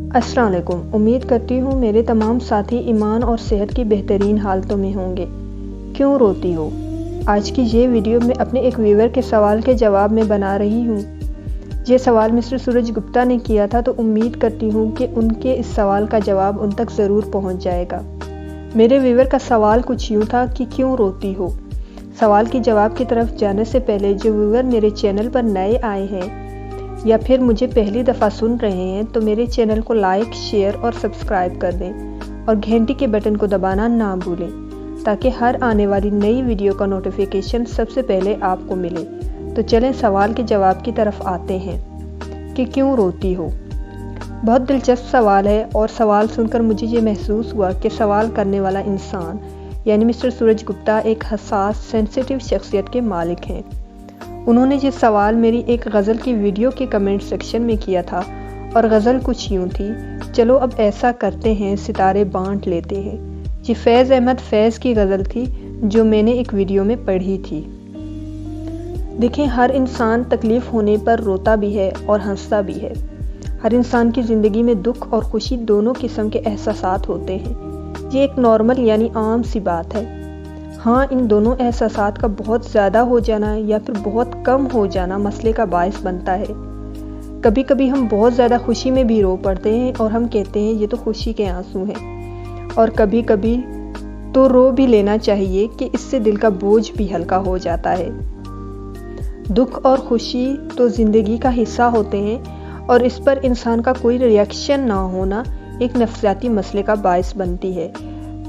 अस्सलाम वालेकुम। उम्मीद करती हूँ मेरे तमाम साथी ईमान और सेहत की बेहतरीन हालतों में होंगे। क्यों रोती हो? आज की ये वीडियो मैं अपने एक व्यूवर के सवाल के जवाब में बना रही हूँ। ये सवाल मिस्टर सूरज गुप्ता ने किया था, तो उम्मीद करती हूँ कि उनके इस सवाल का जवाब उन तक ज़रूर पहुँच जाएगा। मेरे व्यूवर का सवाल कुछ यूँ था कि क्यों रोती हो। सवाल के जवाब की तरफ जाने से पहले जो व्यूवर मेरे चैनल पर नए आए हैं या फिर मुझे पहली दफ़ा सुन रहे हैं, तो मेरे चैनल को लाइक, शेयर और सब्सक्राइब कर दें और घंटी के बटन को दबाना ना भूलें, ताकि हर आने वाली नई वीडियो का नोटिफिकेशन सबसे पहले आपको मिले। तो चलें सवाल के जवाब की तरफ आते हैं कि क्यों रोती हो। बहुत दिलचस्प सवाल है और सवाल सुनकर मुझे ये महसूस हुआ कि सवाल करने वाला इंसान यानी मिस्टर सूरज गुप्ता एक हसास, सेंसिटिव शख्सियत के मालिक हैं। उन्होंने ये सवाल मेरी एक गज़ल की वीडियो के कमेंट सेक्शन में किया था और गज़ल कुछ यूँ थी, चलो अब ऐसा करते हैं सितारे बांट लेते हैं। ये फैज़ अहमद फैज़ की गज़ल थी जो मैंने एक वीडियो में पढ़ी थी। देखें, हर इंसान तकलीफ़ होने पर रोता भी है और हंसता भी है। हर इंसान की ज़िंदगी में दुख और खुशी दोनों किस्म के एहसासात होते हैं। ये एक नॉर्मल यानी आम सी बात है। हाँ, इन दोनों एहसासात का बहुत ज़्यादा हो जाना या फिर बहुत कम हो जाना मसले का बायस बनता है। कभी कभी हम बहुत ज़्यादा खुशी में भी रो पड़ते हैं और हम कहते हैं ये तो खुशी के आंसू हैं, और कभी कभी तो रो भी लेना चाहिए कि इससे दिल का बोझ भी हल्का हो जाता है। दुख और खुशी तो ज़िंदगी का हिस्सा होते हैं और इस पर इंसान का कोई रिएक्शन ना होना एक नफ्सियाती मसले का बायस बनती है।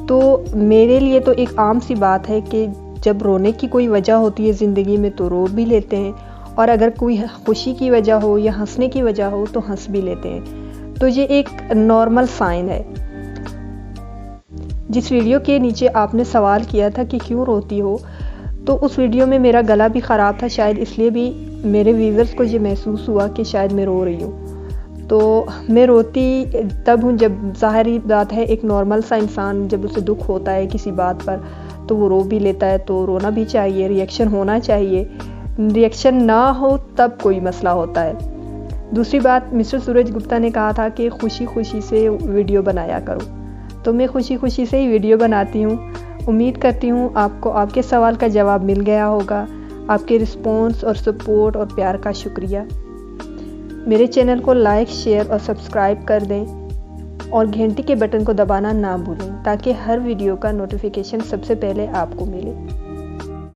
तो मेरे लिए तो एक आम सी बात है कि जब रोने की कोई वजह होती है ज़िंदगी में तो रो भी लेते हैं, और अगर कोई खुशी की वजह हो या हंसने की वजह हो तो हंस भी लेते हैं। तो ये एक नॉर्मल साइन है। जिस वीडियो के नीचे आपने सवाल किया था कि क्यों रोती हो, तो उस वीडियो में मेरा गला भी ख़राब था, शायद इसलिए भी मेरे व्यूवर्स को ये महसूस हुआ कि शायद मैं रो रही हूँ। तो मैं रोती तब हूँ जब, ज़ाहिरी बात है, एक नॉर्मल सा इंसान जब उसे दुख होता है किसी बात पर तो वो रो भी लेता है। तो रोना भी चाहिए, रिएक्शन होना चाहिए। रिएक्शन ना हो तब कोई मसला होता है। दूसरी बात, मिस्टर सूरज गुप्ता ने कहा था कि खुशी खुशी से वीडियो बनाया करो, तो मैं खुशी खुशी से ही वीडियो बनाती हूँ। उम्मीद करती हूँ आपको आपके सवाल का जवाब मिल गया होगा। आपके रिस्पॉन्स और सपोर्ट और प्यार का शुक्रिया। मेरे चैनल को लाइक, शेयर और सब्सक्राइब कर दें और घंटी के बटन को दबाना ना भूलें, ताकि हर वीडियो का नोटिफिकेशन सबसे पहले आपको मिले।